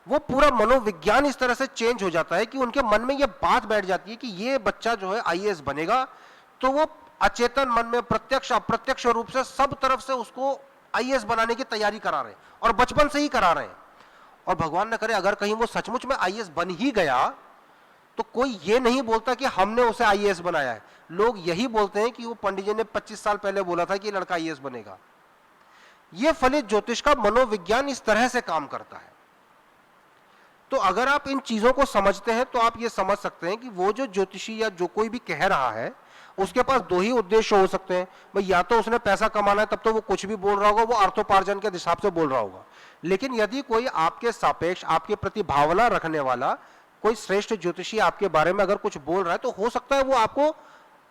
वो पूरा मनोविज्ञान इस तरह से चेंज हो जाता है कि उनके मन में ये बात बैठ जाती है कि ये बच्चा जो है आईएएस बनेगा, तो वो अचेतन मन में प्रत्यक्ष अप्रत्यक्ष रूप से सब तरफ से उसको आईएएस बनाने की तैयारी करा रहे हैं, और बचपन से ही करा रहे हैं। और भगवान न करे अगर कहीं वो सचमुच में आईएएस बन ही गया तो कोई ये नहीं बोलता कि हमने उसे आईएएस बनाया है। लोग यही बोलते हैं कि वो पंडित जी ने 25 साल पहले बोला था कि ये लड़का आईएएस बनेगा। ये फलित ज्योतिष का मनोविज्ञान इस तरह से काम करता है। तो अगर आप इन चीजों को समझते हैं तो आप ये समझ सकते हैं कि वो जो ज्योतिषी या जो कोई भी कह रहा है उसके पास दो ही उद्देश्य हो सकते हैं भाई, या तो उसने पैसा कमाना है तब तो वो कुछ भी बोल रहा होगा, वो अर्थोपार्जन के हिसाब से बोल रहा होगा। लेकिन यदि कोई आपके सापेक्ष आपके प्रति भावना रखने वाला कोई श्रेष्ठ ज्योतिषी आपके बारे में अगर कुछ बोल रहा है तो हो सकता है वो आपको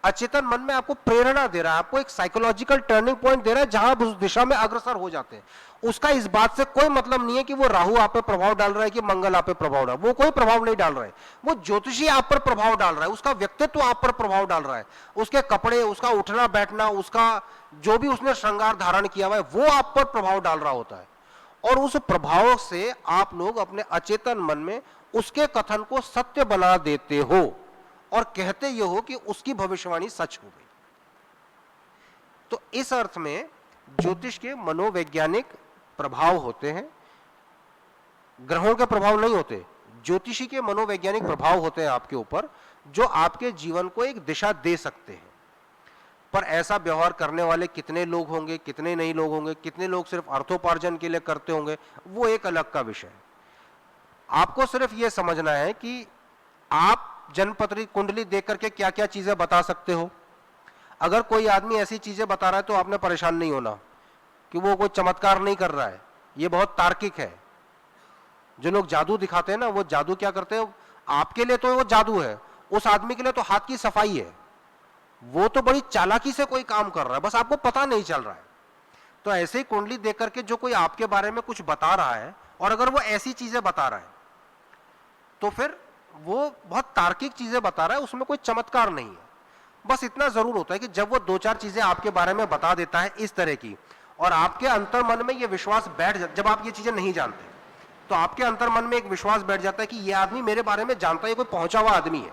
अचेतन मन में आपको प्रेरणा दे रहा है, आपको एक साइकोलॉजिकल टर्निंग पॉइंट दे रहा है जहां आप उस दिशा में अग्रसर हो जाते हैं। उसका इस बात से कोई मतलब नहीं है कि वो राहु आप पे प्रभाव डाल रहा है कि मंगल आप पे प्रभाव डाल रहा है, वो कोई प्रभाव नहीं डाल रहा है। वो ज्योतिषी आप पर प्रभाव डाल रहा है, उसका व्यक्तित्व आप पर प्रभाव डाल रहा है, उसके कपड़े, उसका उठना बैठना, उसका जो भी उसने श्रृंगार धारण किया हुआ है वो आप पर प्रभाव डाल रहा होता है। और उस प्रभाव से आप लोग अपने अचेतन मन में उसके कथन को सत्य बना देते हो और कहते ये हो कि उसकी भविष्यवाणी सच हो गई। तो इस अर्थ में ज्योतिष के मनोवैज्ञानिक प्रभाव होते हैं, ग्रहों के प्रभाव नहीं होते। ज्योतिषी के मनोवैज्ञानिक प्रभाव होते हैं आपके ऊपर जो आपके जीवन को एक दिशा दे सकते हैं। पर ऐसा व्यवहार करने वाले कितने लोग होंगे, कितने नहीं लोग होंगे, कितने लोग सिर्फ अर्थोपार्जन के लिए करते होंगे, वो एक अलग का विषय है। आपको सिर्फ यह समझना है कि आप जन्मपत्री कुंडली देख करके क्या क्या चीजें बता सकते हो। अगर कोई आदमी ऐसी चीजें बता रहा है तो आपने परेशान नहीं होना कि वो कोई चमत्कार नहीं कर रहा है, ये बहुत तार्किक है। जो लोग जादू दिखाते हैं ना, वो जादू क्या करते हैं, आपके लिए तो वो जादू है, उस आदमी के लिए तो हाथ की सफाई है, वो तो बड़ी चालाकी से कोई काम कर रहा है, बस आपको पता नहीं चल रहा है। तो ऐसे ही कुंडली देख करके जो कोई आपके बारे में कुछ बता रहा है और अगर वो ऐसी चीजें बता रहा है तो फिर वो बहुत तार्किक चीजें बता रहा है, उसमें कोई चमत्कार नहीं है। बस इतना जरूर होता है कि जब वो दो चार चीजें आपके बारे में बता देता है इस तरह की, और आपके अंतर मन में ये विश्वास बैठ जाता, जब आप ये चीजें नहीं जानते तो आपके अंतर मन में एक विश्वास बैठ जाता है कि ये आदमी मेरे बारे में जानता है, कोई पहुंचा हुआ आदमी है।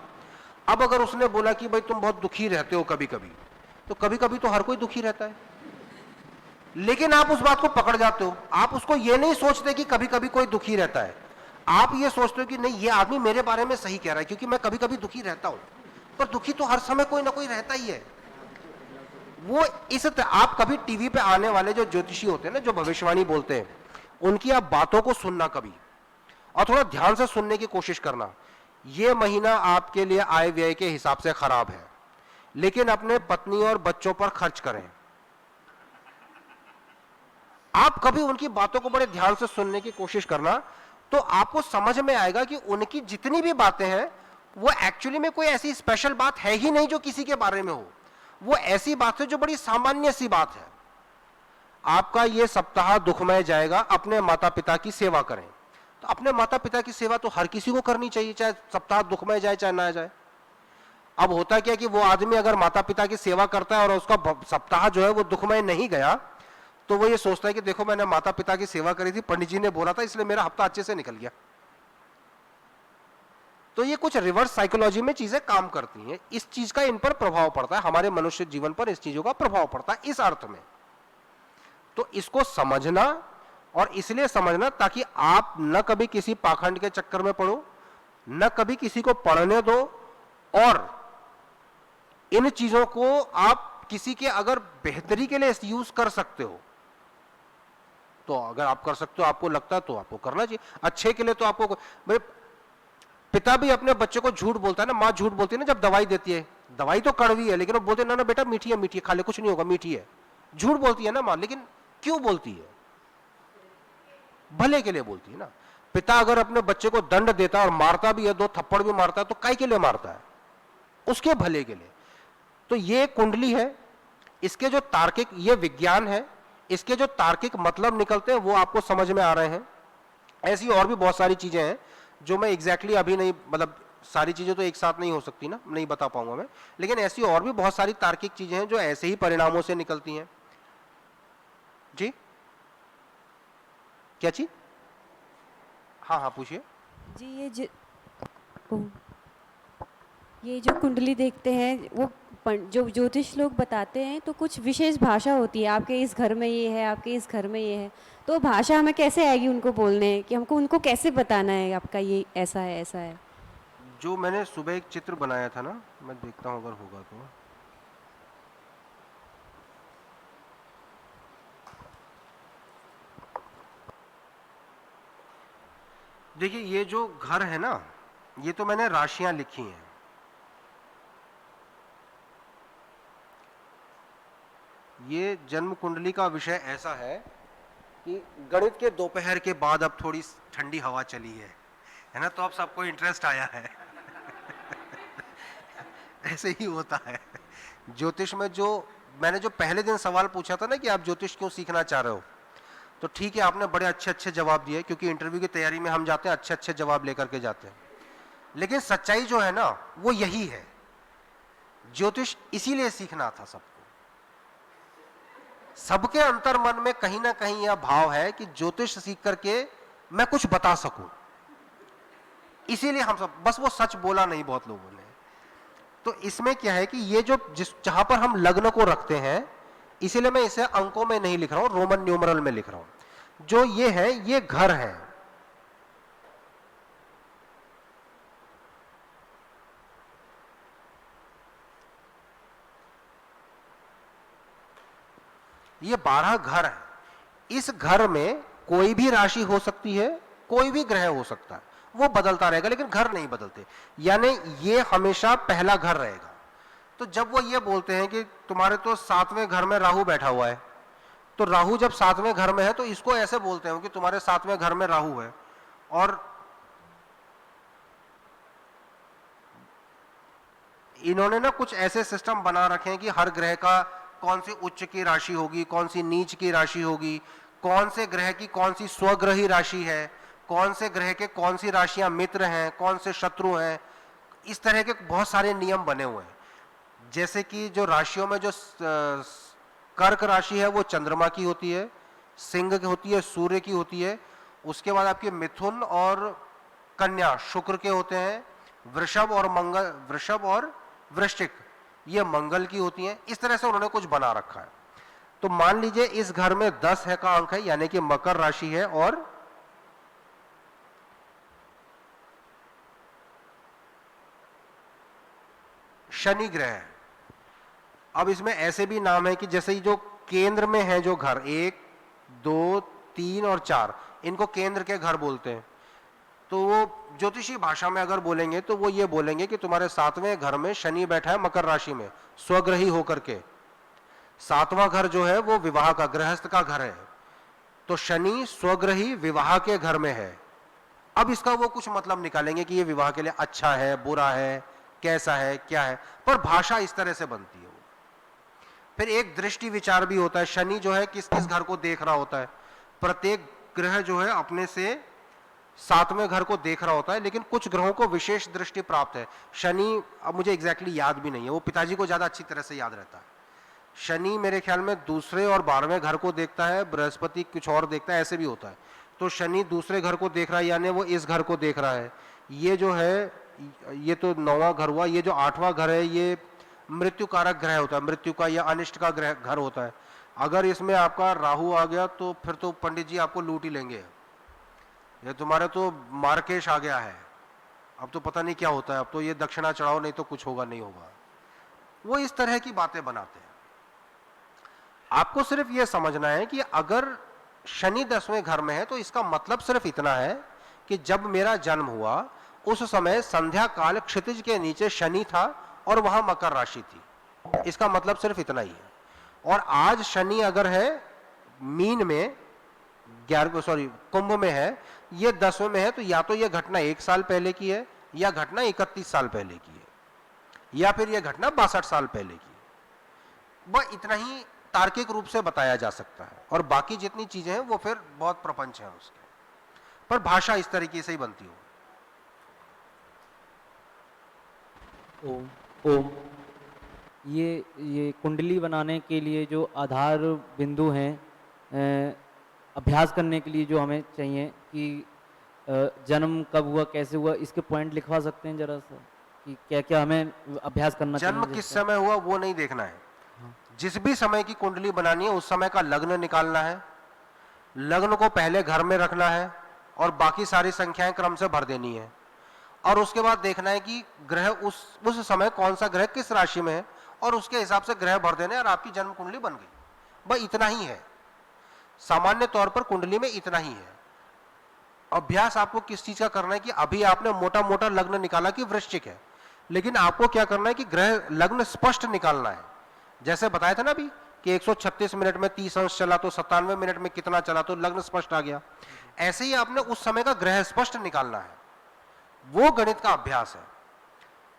अब अगर उसने बोला कि भाई तुम बहुत दुखी रहते हो कभी कभी, तो कभी कभी तो हर कोई दुखी रहता है, लेकिन आप उस बात को पकड़ जाते हो। आप उसको ये नहीं सोचते कि कभी कभी कोई दुखी रहता है, आप ये सोचते हो कि नहीं ये आदमी मेरे बारे में सही कह रहा है क्योंकि मैं कभी कभी दुखी रहता हूं। पर दुखी तो हर समय कोई ना कोई रहता ही है। वो आप कभी टीवी पे आने वाले जो ज्योतिषी होते हैं ना, जो भविष्यवाणी बोलते हैं, उनकी आप बातों को सुनना कभी, और थोड़ा ध्यान से सुनने की कोशिश करना। ये महीना आपके लिए आय व्यय के हिसाब से खराब है, लेकिन अपने पत्नी और बच्चों पर खर्च करें। आप कभी उनकी बातों को बड़े ध्यान से सुनने की कोशिश करना, तो आपको समझ में आएगा कि उनकी जितनी भी बातें हैं वो एक्चुअली में कोई ऐसी स्पेशल बात है ही नहीं जो किसी के बारे में हो। वो ऐसी बात है जो बड़ी सामान्य सी बात है। आपका ये सप्ताह दुखमय जाएगा, अपने माता पिता की सेवा करें। तो अपने माता पिता की सेवा तो हर किसी को करनी चाहिए, चाहे सप्ताह दुखमय जाए चाहे ना जाए। अब होता क्या कि वो आदमी अगर माता पिता की सेवा करता है और उसका सप्ताह जो है वो दुखमय नहीं गया, तो वो ये सोचता है कि देखो मैंने माता पिता की सेवा करी थी, पंडित जी ने बोला था, इसलिए मेरा हफ्ता अच्छे से निकल गया। तो ये कुछ रिवर्स साइकोलॉजी में चीजें काम करती हैं, इस चीज का इन पर प्रभाव पड़ता है, हमारे मनुष्य जीवन पर इस चीजों का प्रभाव पड़ता है इस अर्थ में। तो इसको समझना, और इसलिए समझना ताकि आप न कभी किसी पाखंड के चक्कर में पड़ो, न कभी किसी को पढ़ने दो, और इन चीजों को आप किसी के अगर बेहतरी के लिए यूज कर सकते हो तो अगर आप कर सकते हो, आपको लगता है तो आपको करना चाहिए। अच्छे के लिए तो आपको, भाई पिता भी अपने बच्चे को झूठ बोलता है ना, माँ झूठ बोलती है ना जब दवाई देती है, दवाई तो कड़वी है लेकिन वो बोलते हैं ना ना बेटा मीठी है, खा ले कुछ नहीं होगा, मीठी है। झूठ बोलती है ना माँ, लेकिन क्यों बोलती है? भले के लिए बोलती है ना। पिता अगर अपने बच्चे को दंड देता और मारता भी है, दो थप्पड़ भी मारता है, तो काय के लिए मारता है? उसके भले के लिए। तो ये कुंडली है, इसके जो तार्किक, ये विज्ञान है, इसके जो तार्किक मतलब निकलते हैं वो आपको समझ में आ रहे हैं। ऐसी और भी बहुत सारी चीजें हैं जो मैं एग्जैक्टली अभी नहीं, मतलब सारी चीजें तो एक साथ नहीं हो सकती ना, नहीं बता पाऊंगा मैं, लेकिन ऐसी और भी बहुत सारी तार्किक चीजें हैं जो ऐसे ही परिणामों से निकलती हैं। जी क्या चीज? हाँ हाँ पूछिए। जी ओ, ये जो कुंडली देखते हैं वो जो ज्योतिष लोग बताते हैं तो कुछ विशेष भाषा होती है, आपके इस घर में ये है, आपके इस घर में ये है, तो भाषा हमें कैसे आएगी उनको बोलने, कि हमको उनको कैसे बताना है आपका ये ऐसा है ऐसा है। जो मैंने सुबह एक चित्र बनाया था ना, मैं देखता हूँ अगर होगा तो। देखिए ये जो घर है ना, ये तो मैंने राशियां लिखी हैं। ये जन्म कुंडली का विषय ऐसा है कि गणित के दोपहर के बाद अब थोड़ी ठंडी हवा चली है ना, तो अब सबको इंटरेस्ट आया है। ऐसे ही होता है ज्योतिष में। जो मैंने जो पहले दिन सवाल पूछा था ना कि आप ज्योतिष क्यों सीखना चाह रहे हो, तो ठीक है आपने बड़े अच्छे अच्छे जवाब दिए, क्योंकि इंटरव्यू की तैयारी में हम जाते हैं अच्छे अच्छे जवाब लेकर के जाते हैं। लेकिन सच्चाई जो है ना वो यही है, ज्योतिष इसीलिए सीखना था सबको। सबके अंतर मन में कहीं ना कहीं यह भाव है कि ज्योतिष सीख करके मैं कुछ बता सकूं, इसीलिए हम सब, बस वो सच बोला नहीं बहुत लोगों ने। तो इसमें क्या है कि ये जो जहां पर हम लग्न को रखते हैं, इसीलिए मैं इसे अंकों में नहीं लिख रहा हूं, रोमन न्यूमरल में लिख रहा हूं। जो ये है ये घर है। ये 12 घर है। इस घर में कोई भी राशि हो सकती है, कोई भी ग्रह हो सकता है, वो बदलता रहेगा लेकिन घर नहीं बदलते। यानी ये हमेशा पहला घर रहेगा। तो जब वो ये बोलते हैं कि तुम्हारे तो 7वें घर में राहु बैठा हुआ है, तो राहु जब 7वें घर में है तो इसको ऐसे बोलते हैं कि तुम्हारे 7वें घर में राहु है। और इन्होंने ना कुछ ऐसे सिस्टम बना रखे हैं कि हर ग्रह का कौन सी उच्च की राशि होगी, कौन सी नीच की राशि होगी, कौन से ग्रह की कौन सी स्वग्रही राशि है, कौन से ग्रह के कौन सी राशियां मित्र हैं, कौन से शत्रु हैं। इस तरह के बहुत सारे नियम बने हुए हैं। जैसे कि जो राशियों में जो कर्क राशि है वो चंद्रमा की होती है, सिंह की होती है, सूर्य की होती है। उसके बाद आपके मिथुन और कन्या शुक्र के होते हैं। वृषभ और वृश्चिक ये मंगल की होती हैं। इस तरह से उन्होंने कुछ बना रखा है। तो मान लीजिए इस घर में 10 है का अंक है, यानी कि मकर राशि है और शनि ग्रह है। अब इसमें ऐसे भी नाम है कि जैसे जो केंद्र में है जो घर 1, 2, 3 और 4, इनको केंद्र के घर बोलते हैं। तो वो ज्योतिषी भाषा में अगर बोलेंगे तो वो ये बोलेंगे कि तुम्हारे 7वें घर में शनि बैठा है मकर राशि में स्वग्रही होकर के। 7वां घर जो है वो विवाह का, गृहस्थ का घर है। तो शनि स्वग्रही विवाह के घर में है। अब इसका वो कुछ मतलब निकालेंगे कि ये विवाह के लिए अच्छा है, बुरा है, कैसा है, क्या है, पर भाषा इस तरह से बनती है। फिर एक दृष्टि विचार भी होता है। शनि जो है किस किस घर को देख रहा होता है। प्रत्येक ग्रह जो है अपने से 7वें घर को देख रहा होता है, लेकिन कुछ ग्रहों को विशेष दृष्टि प्राप्त है। शनि, अब मुझे एग्जैक्टली याद भी नहीं है, वो पिताजी को ज्यादा अच्छी तरह से याद रहता है। शनि मेरे ख्याल में दूसरे और 12वें घर को देखता है, बृहस्पति कुछ और देखता है, ऐसे भी होता है। तो शनि दूसरे घर को देख रहा है, यानी वो इस घर को देख रहा है। ये जो है, ये तो 9वां घर हुआ। ये जो 8वां घर है ये मृत्यु कारक ग्रह होता है, मृत्यु का या अनिष्ट का ग्रह घर होता है। अगर इसमें आपका राहु आ गया तो फिर तो पंडित जी आपको लूट ही लेंगे। ये तुम्हारे तो मार्केश आ गया है, अब तो पता नहीं क्या होता है, अब तो ये दक्षिणा चढ़ाओ नहीं तो कुछ होगा नहीं होगा। वो इस तरह की बातें बनाते हैं। आपको सिर्फ ये समझना है कि अगर शनि 10वें घर में है तो इसका मतलब सिर्फ इतना है कि जब मेरा जन्म हुआ उस समय संध्या काल क्षितिज के नीचे शनि था और वहां मकर राशि थी। इसका मतलब सिर्फ इतना ही है। और आज शनि अगर है मीन में, 11 कुंभ में है, ये 10वें में है, तो या तो ये घटना 1 साल पहले की है, या घटना 31 साल पहले की है, या फिर यह घटना 62 साल पहले की है। वह इतना ही तार्किक रूप से बताया जा सकता है, और बाकी जितनी चीजें हैं वो फिर बहुत प्रपंच है उसके, पर भाषा इस तरीके से ही बनती हो। ओम ओम। ये कुंडली बनाने के लिए जो आधार बिंदु हैं, अभ्यास करने के लिए जो हमें चाहिए कि जन्म कब हुआ, कैसे हुआ, इसके पॉइंट लिखवा सकते हैं जरा सा कि क्या क्या हमें अभ्यास करना जन्म चाहिए किस जिससे? समय हुआ वो नहीं देखना है, जिस भी समय की कुंडली बनानी है उस समय का लग्न निकालना है, लग्न को पहले घर में रखना है और बाकी सारी संख्याएं क्रम से भर देनी है, और उसके बाद देखना है कि ग्रह उस समय कौन सा ग्रह किस राशि में है और उसके हिसाब से ग्रह भर देने और आपकी जन्म कुंडली बन गई। बस इतना ही है, सामान्य तौर पर कुंडली में इतना ही है। अभ्यास आपको किस चीज का करना है कि अभी आपने मोटा मोटा लग्न निकाला कि वृश्चिक है, लेकिन आपको क्या करना है कि ग्रह लग्न स्पष्ट निकालना है। जैसे बताया था ना अभी कि 136 मिनट में 30 अंश चला तो 97 मिनट में कितना चला तो लग्न स्पष्ट आ गया। ऐसे ही आपने उस समय का ग्रह स्पष्ट निकालना है, वो गणित का अभ्यास है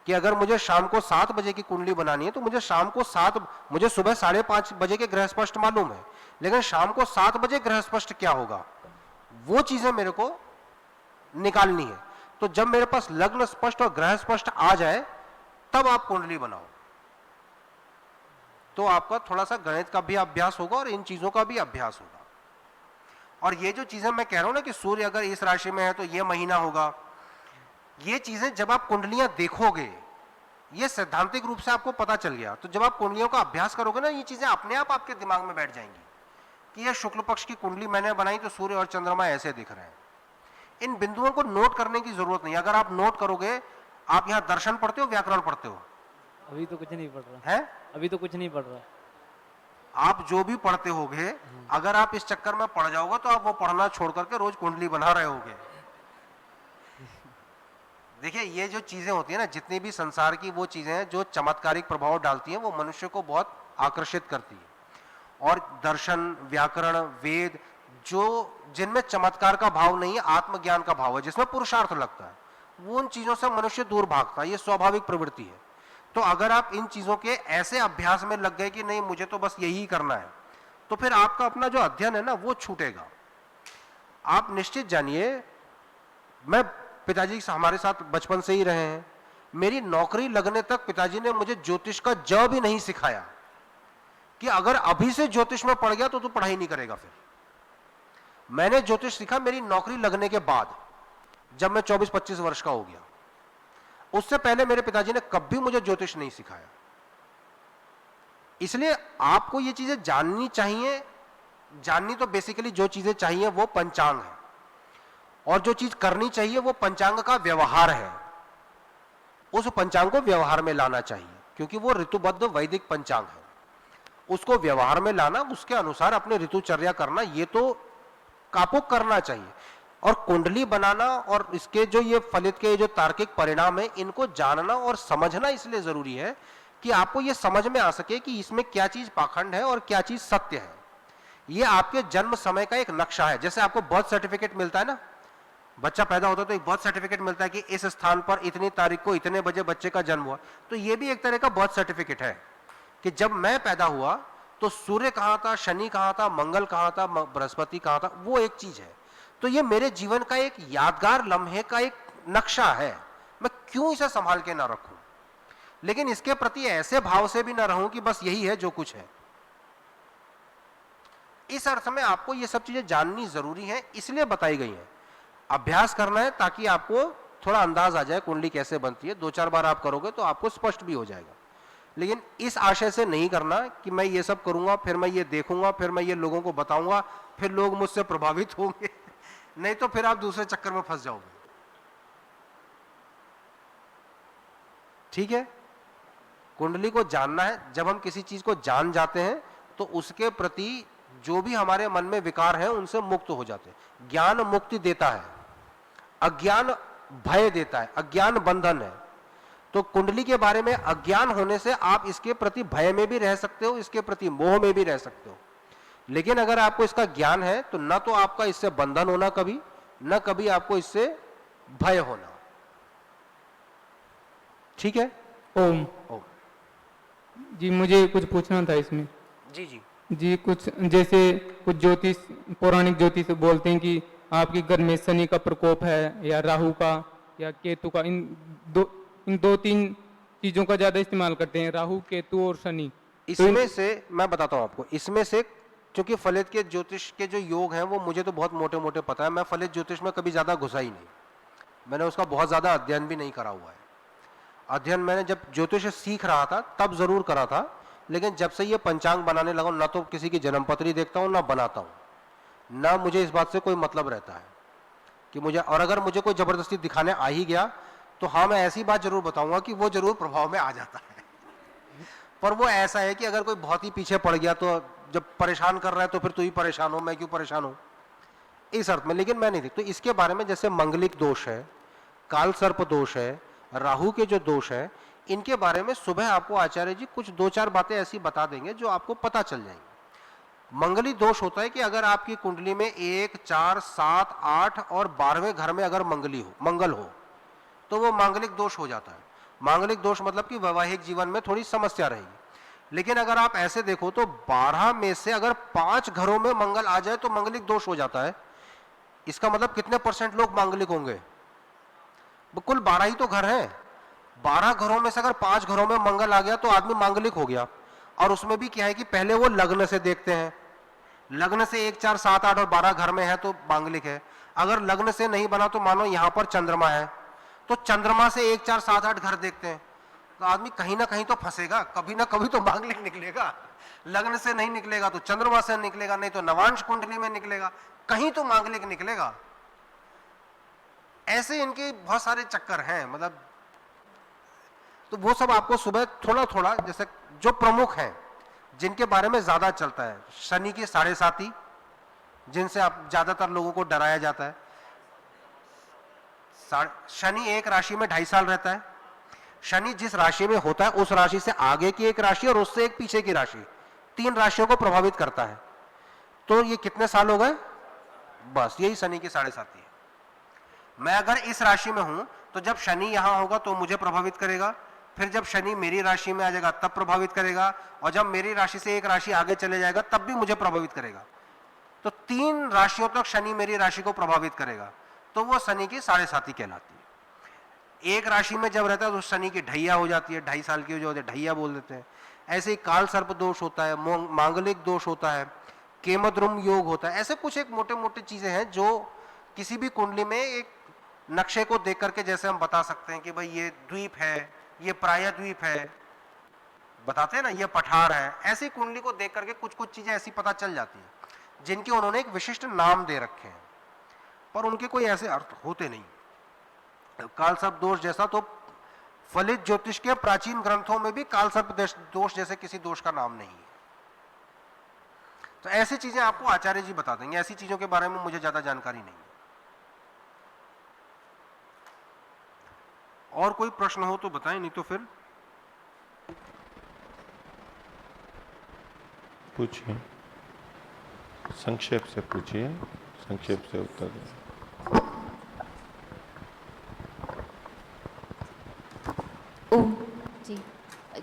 कि अगर मुझे शाम को 7 बजे की कुंडली बनानी है तो मुझे शाम को मुझे सुबह 5:30 बजे के ग्रह स्पष्ट मालूम है, लेकिन शाम को 7 बजे ग्रह स्पष्ट क्या होगा वो चीजें मेरे को निकालनी है। तो जब मेरे पास लग्न स्पष्ट और ग्रह स्पष्ट आ जाए तब आप कुंडली बनाओ, तो आपका थोड़ा सा गणित का भी अभ्यास होगा और इन चीजों का भी अभ्यास होगा। और ये जो चीजें मैं कह रहा हूं ना कि सूर्य अगर इस राशि में है तो ये महीना होगा, ये चीजें जब आप कुंडलियां देखोगे, ये सैद्धांतिक रूप से आपको पता चल गया, तो जब आप कुंडलियों का अभ्यास करोगे ना, ये चीजें अपने आप आपके दिमाग में बैठ जाएंगी कि ये शुक्ल पक्ष की कुंडली मैंने बनाई तो सूर्य और चंद्रमा ऐसे दिख रहे हैं। इन बिंदुओं को नोट करने की जरूरत नहीं, अगर आप नोट करोगे। आप यहां दर्शन पढ़ते हो, व्याकरण पढ़ते हो? अभी तो कुछ नहीं पढ़ रहा है, अभी तो कुछ नहीं पढ़ रहा। आप जो भी पढ़ते होगे, अगर आप इस चक्कर में पड़ जाओगे तो आप वो पढ़ना छोड़ करके रोज कुंडली बना रहे होगे। देखिए, ये जो चीजें होती है ना, जितनी भी संसार की वो चीजें हैं जो चमत्कारिक प्रभाव डालती हैं, वो मनुष्य को बहुत आकर्षित करती है। और दर्शन, व्याकरण, वेद, जो जिनमें चमत्कार का भाव नहीं है, आत्मज्ञान का भाव है, जिसमें पुरुषार्थ लगता है, वो उन चीजों से मनुष्य दूर भागता है। ये स्वाभाविक प्रवृत्ति है। तो अगर आप इन चीजों के ऐसे अभ्यास में लग गए कि नहीं मुझे तो बस यही करना है, तो फिर आपका अपना जो अध्ययन है ना वो छूटेगा। आप निश्चित जानिए, मैं पिताजी हमारे साथ बचपन से ही रहे हैं, मेरी नौकरी लगने तक पिताजी ने मुझे ज्योतिष का ज भी नहीं सिखाया कि अगर अभी से ज्योतिष में पढ़ गया तो तू पढ़ाई नहीं करेगा। फिर मैंने ज्योतिष सीखा मेरी नौकरी लगने के बाद, जब मैं 24-25 वर्ष का हो गया। उससे पहले मेरे पिताजी ने कभी मुझे ज्योतिष नहीं सिखाया। इसलिए आपको ये चीजें जाननी चाहिए। जाननी तो बेसिकली जो चीजें चाहिए वो पंचांग है, और जो चीज करनी चाहिए वो पंचांग का व्यवहार है। उस पंचांग को व्यवहार में लाना चाहिए, क्योंकि वो ऋतुबद्ध वैदिक पंचांग है। उसको व्यवहार में लाना, उसके अनुसार अपने ऋतुचर्या करना, ये तो आपको करना चाहिए। और कुंडली बनाना और इसके जो ये फलित के जो तार्किक परिणाम है, इनको जानना और समझना इसलिए जरूरी है कि आपको ये समझ में आ सके कि इसमें क्या चीज पाखंड है और क्या चीज सत्य है। ये आपके जन्म समय का एक नक्शा है। जैसे आपको बर्थ सर्टिफिकेट मिलता है ना, बच्चा पैदा होता है तो एक बर्थ सर्टिफिकेट मिलता है कि इस स्थान पर इतनी तारीख को इतने बजे बच्चे का जन्म हुआ। तो ये भी एक तरह का बर्थ सर्टिफिकेट है कि जब मैं पैदा हुआ तो सूर्य कहाँ था, शनि कहाँ था, मंगल कहाँ था, बृहस्पति कहाँ था, वो एक चीज है। तो ये मेरे जीवन का एक यादगार लम्हे का एक नक्शा है। मैं क्यों इसे संभाल के ना रखूं, लेकिन इसके प्रति ऐसे भाव से भी ना रहूं कि बस यही है जो कुछ है। इस अर्थ में आपको ये सब चीजें जाननी जरूरी है, इसलिए बताई गई हैं। अभ्यास करना है ताकि आपको थोड़ा अंदाज आ जाए कुंडली कैसे बनती है। 2-4 बार आप करोगे तो आपको स्पष्ट भी हो जाएगा। लेकिन इस आशय से नहीं करना कि मैं ये सब करूंगा, फिर मैं ये देखूंगा, फिर मैं ये लोगों को बताऊंगा, फिर लोग मुझसे प्रभावित होंगे। नहीं तो फिर आप दूसरे चक्कर में फंस जाओगे। ठीक है, कुंडली को जानना है। जब हम किसी चीज को जान जाते हैं तो उसके प्रति जो भी हमारे मन में विकार है उनसे मुक्त हो जाते हैं। ज्ञान मुक्ति देता है, अज्ञान भय देता है, अज्ञान बंधन है। तो कुंडली के बारे में अज्ञान होने से आप इसके प्रति भय में भी रह सकते हो, इसके प्रति मोह में भी रह सकते हो। लेकिन अगर आपको इसका ज्ञान है तो न तो आपका इससे बंधन होना कभी, न कभी आपको इससे भय होना। ठीक है। ओम। ओम। जी मुझे कुछ पूछना था इसमें। जी जी जी कुछ जैसे कुछ ज्योतिष, पौराणिक ज्योतिष बोलते हैं कि आपके घर में शनि का प्रकोप है या राहु का या केतु का। इन दो तीन चीजों का ज्यादा इस्तेमाल करते हैं, राहु, केतु और शनि। इसमें से मैं बताता हूं आपको, इसमें से क्योंकि फलित के ज्योतिष के जो योग हैं वो मुझे तो बहुत मोटे मोटे पता है, मैं फलित ज्योतिष में कभी ज़्यादा घुसा ही नहीं, मैंने उसका बहुत ज़्यादा अध्ययन भी नहीं करा हुआ है। अध्ययन मैंने जब ज्योतिष सीख रहा था तब ज़रूर करा था, लेकिन जब से ये पंचांग बनाने लगा ना तो किसी की जन्मपत्री देखता हूँ ना बनाता हूँ, ना मुझे इस बात से कोई मतलब रहता है कि मुझे, और अगर मुझे कोई ज़बरदस्ती दिखाने आ ही गया तो हाँ मैं ऐसी बात जरूर बताऊंगा कि वो जरूर प्रभाव में आ जाता है। पर वो ऐसा है कि अगर कोई बहुत ही पीछे पड़ गया तो जब परेशान कर रहा है तो फिर तू ही परेशान हो, मैं क्यों परेशान हूं, इस अर्थ में। लेकिन मैं नहीं थी तो इसके बारे में, जैसे मंगलिक दोष है, काल सर्प दोष है, राहु के जो दोष है, इनके बारे में सुबह आपको आचार्य जी कुछ 2-4 बातें ऐसी बता देंगे जो आपको पता चल जाएंगी। मंगली दोष होता है कि अगर आपकी कुंडली में 1, 4, 7, 8 और 12वें घर में अगर मंगल हो तो वो मांगलिक दोष हो जाता है। मांगलिक दोष मतलब कि वैवाहिक जीवन में थोड़ी समस्या रहेगी। लेकिन अगर आप ऐसे देखो तो 12 में से अगर 5 घरों में मंगल आ जाए तो मांगलिक दोष हो जाता है। इसका मतलब कितने % लोग मांगलिक होंगे? कुल 12 ही तो घर हैं। 12 घरों में से अगर 5 घरों में मंगल आ गया तो आदमी मांगलिक हो गया। और उसमें भी क्या है कि पहले वो लग्न से देखते हैं, लग्न से 1, 4, 7, 8 और 12 घर में है तो मांगलिक है। अगर लग्न से नहीं बना तो मानो यहां पर चंद्रमा है तो चंद्रमा से 1, 4, 7, 8 घर देखते हैं तो आदमी कहीं ना कहीं तो फंसेगा, कभी ना कभी तो मांगलिक निकलेगा। लग्न से नहीं निकलेगा तो चंद्रमा से निकलेगा, नहीं तो नवांश कुंडली में निकलेगा, कहीं तो मांगलिक निकलेगा। ऐसे इनके बहुत सारे चक्कर हैं, मतलब तो वो सब आपको सुबह थोड़ा थोड़ा, जैसे जो प्रमुख हैं जिनके बारे में ज्यादा चलता है, शनि की 7.5, जिनसे आप ज्यादातर लोगों को डराया जाता है। शनि एक राशि में 2.5 साल रहता है। शनि जिस राशि में होता है उस राशि से आगे की एक राशि और उससे एक पीछे की राशि, 3 राशियों को प्रभावित करता है। तो ये कितने साल हो गए? बस यही शनि की 7.5 है। मैं अगर इस राशि में हूं तो जब शनि यहां होगा तो मुझे प्रभावित करेगा, फिर जब शनि मेरी राशि में आ जाएगा तब प्रभावित करेगा, और जब मेरी राशि से एक राशि आगे चले जाएगा तब भी मुझे प्रभावित करेगा। तो 3 राशियों तक शनि मेरी राशि को प्रभावित करेगा, तो वो शनि की 7.5 कहलाती है। एक राशि में जब रहता है तो शनि की ढैया हो जाती है, 2.5 साल की जो होती है ढैया बोल देते हैं। ऐसे ही काल सर्प दोष होता है, मांगलिक दोष होता है, केमद्रुम योग होता है। ऐसे कुछ एक मोटे मोटे चीजें हैं जो किसी भी कुंडली में एक नक्शे को देख करके जैसे हम बता सकते हैं कि भाई ये द्वीप है, ये प्राय द्वीप है, बताते हैं ना, ये पठार है। ऐसी कुंडली को देख करके कुछ कुछ चीजें ऐसी पता चल जाती हैं जिनके उन्होंने एक विशिष्ट नाम दे रखे हैं, पर उनके कोई ऐसे अर्थ होते नहीं। काल सर्प दोष जैसा तो फलित ज्योतिष के प्राचीन ग्रंथों में भी काल सर्प दोष जैसे किसी दोष का नाम नहीं है। तो ऐसी चीजें आपको आचार्य जी बता देंगे, ऐसी चीजों के बारे में मुझे ज्यादा जानकारी नहीं है। और कोई प्रश्न हो तो बताएं, नहीं तो फिर पूछिए, संक्षेप से पूछिए, संक्षेप से उत्तर दें। ओम जी,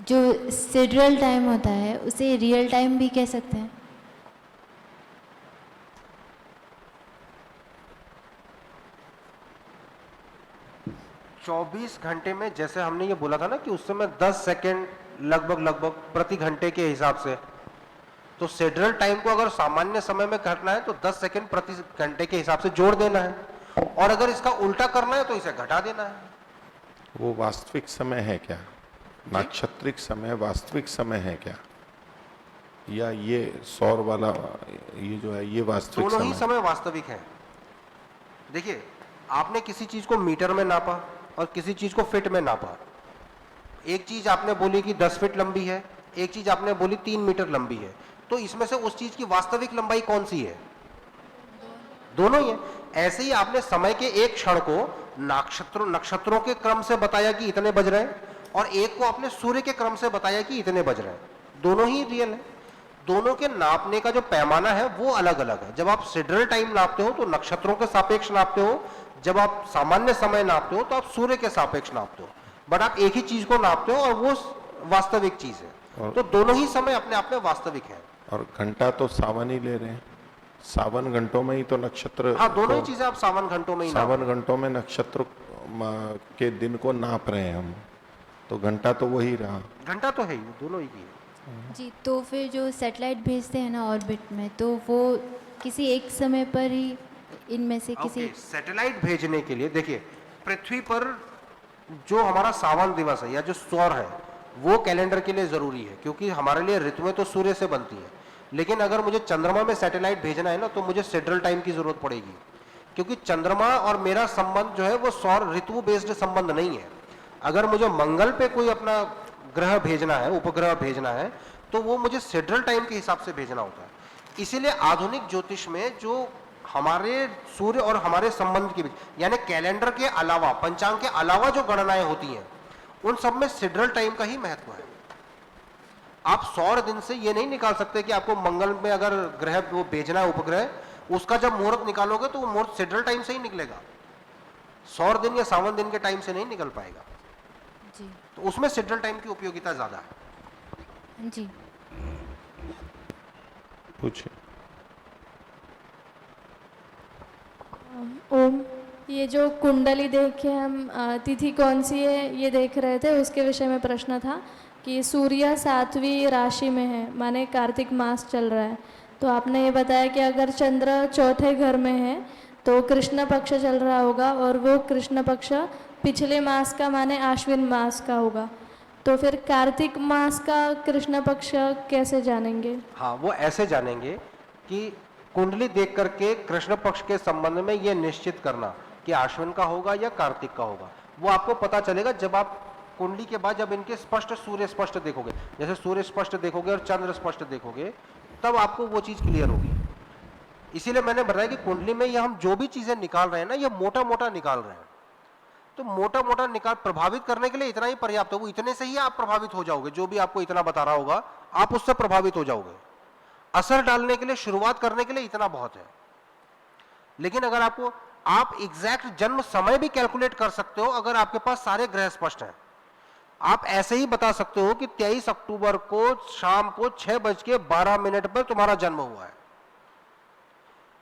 जो सिडरल टाइम होता है उसे रियल टाइम भी कह सकते हैं? 24 घंटे में, जैसे हमने ये बोला था ना कि उस समय 10 सेकेंड लगभग प्रति घंटे के हिसाब से, तो सिडरल टाइम को अगर सामान्य समय में करना है तो 10 सेकेंड प्रति घंटे के हिसाब से जोड़ देना है, और अगर इसका उल्टा करना है तो इसे घटा देना है। वो वास्तविक समय है क्या? नाक्षत्रिक समय वास्तविक समय है क्या, या ये सौर वाला ये जो है ये वास्तविक दोनों समय? ही समय वास्तविक है। देखिए, आपने किसी चीज को मीटर में नापा और किसी चीज को फीट में नापा। एक चीज आपने बोली कि 10 फीट लंबी है, एक चीज आपने बोली 3 मीटर लंबी है, तो इसमें से उस चीज की वास्तविक लंबाई कौन सी है? दोनों ही है। ऐसे ही आपने समय के एक क्षण को नक्षत्रों के क्रम से बताया कि इतने बज रहे हैं, और एक को आपने सूर्य के क्रम से बताया कि इतने बज रहे हैं। दोनों ही रियल है। दोनों के नापने का जो पैमाना है वो अलग अलग है। जब आप सिडरल टाइम नापते हो तो नक्षत्रों के सापेक्ष नापते हो, जब आप सामान्य समय नापते हो तो आप सूर्य के सापेक्ष नापते हो, बट आप एक ही चीज को नापते हो और वो वास्तविक चीज है। तो दोनों ही समय अपने आप में वास्तविक है। और घंटा तो सावन ही ले रहे हैं, सावन घंटों में ही तो नक्षत्र, हाँ, दोनों ही चीजें आप सावन घंटों में ही सावन घंटों में नक्षत्र के दिन को नाप रहे हैं हम, तो घंटा तो वही रहा। घंटा तो है ही, दोनों ही की है। जी, तो फिर जो सैटेलाइट भेजते हैं ना ऑर्बिट में, तो वो किसी एक समय पर ही इनमें से किसी ओके, सैटेलाइट भेजने के लिए देखिए, पृथ्वी पर जो हमारा सावन दिवस है या जो सौर है वो कैलेंडर के लिए जरूरी है, क्योंकि हमारे लिए ऋतुएं तो सूर्य से बनती हैं। लेकिन अगर मुझे चंद्रमा में सैटेलाइट भेजना है ना, तो मुझे सेंट्रल टाइम की जरूरत पड़ेगी, क्योंकि चंद्रमा और मेरा संबंध जो है वो सौर ऋतु बेस्ड संबंध नहीं है। अगर मुझे मंगल पे कोई अपना ग्रह भेजना है, उपग्रह भेजना है, तो वो मुझे सेंट्रल टाइम के हिसाब से भेजना होता है। इसीलिए आधुनिक ज्योतिष में जो हमारे सूर्य और हमारे संबंध के बीच, यानी कैलेंडर के अलावा, पंचांग के अलावा जो गणनाएं होती हैं, उन सब में सिड्रल टाइम का ही महत्व है। आप सौर दिन से ये नहीं निकाल सकते कि आपको मंगल में अगर ग्रह वो भेजना है, उपग्रह, उसका जब मुहूर्त निकालोगे तो वो मुहूर्त सिड्रल टाइम से ही निकलेगा, सौर दिन या सावन दिन के टाइम से नहीं निकल पाएगा। जी तो उसमें सिड्रल टाइम की उपयोगिता ज्यादा है। जी। पूछिए। ओम, ये जो कुंडली देख के हम तिथि कौन सी है ये देख रहे थे, उसके विषय में प्रश्न था कि सूर्य 7वीं राशि में है, माने कार्तिक मास चल रहा है, तो आपने ये बताया कि अगर चंद्र चौथे घर में है तो कृष्ण पक्ष चल रहा होगा, और वो कृष्ण पक्ष पिछले मास का माने आश्विन मास का होगा, तो फिर कार्तिक मास का कृष्ण पक्ष कैसे जानेंगे? हाँ, वो ऐसे जानेंगे कि कुंडली देख करके कृष्ण पक्ष के संबंध में ये निश्चित करना कि आश्विन का होगा या कार्तिक का होगा, वो आपको पता चलेगा जब आप कुंडली के बाद जब इनके स्पष्ट सूर्य स्पष्ट देखोगे, जैसे सूर्य स्पष्ट देखोगे और चंद्र स्पष्ट देखोगे, तब आपको वो चीज क्लियर होगी। इसीलिए मैंने बताया कि कुंडली में ये हम जो भी चीजें निकाल रहे हैं ना, ये मोटा मोटा निकाल रहे हैं, तो मोटा मोटा निकाल प्रभावित करने के लिए इतना ही पर्याप्त है। वो इतने से ही आप प्रभावित हो जाओगे, जो भी आपको इतना बता रहा होगा आप उससे प्रभावित हो जाओगे। असर डालने के लिए, शुरुआत करने के लिए इतना बहुत है। लेकिन अगर आपको, आप एग्जैक्ट जन्म समय भी कैलकुलेट कर सकते हो अगर आपके पास सारे ग्रह स्पष्ट हैं। आप ऐसे ही बता सकते हो कि 23 अक्टूबर को शाम को 6:12 पर तुम्हारा जन्म हुआ है।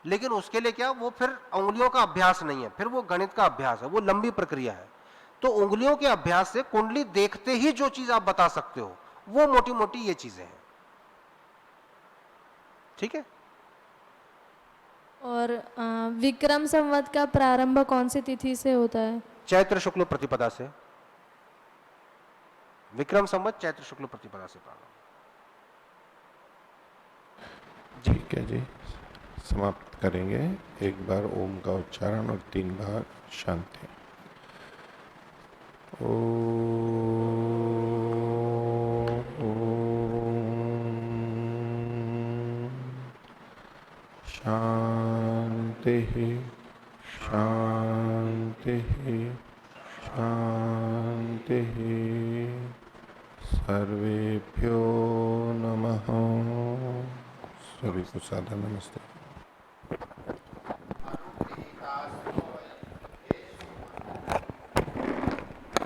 लेकिन उसके लिए क्या, वो फिर उंगलियों का अभ्यास नहीं है, फिर वो गणित का अभ्यास है, वो लंबी प्रक्रिया है। तो उंगलियों के अभ्यास से कुंडली देखते ही जो चीज आप बता सकते हो वो मोटी मोटी ये चीजें हैं। ठीक है। और विक्रम संवत का प्रारंभ कौन सी तिथि से होता है? चैत्र शुक्ल प्रतिपदा से। विक्रम संवत चैत्र शुक्ल प्रतिपदा से प्रारंभ। ठीक है जी, समाप्त करेंगे। एक बार ओम का उच्चारण और 3 बार शांति। शांति शांति शांति। सर्वेभ्यो नमः। सभी को सादर नमस्ते।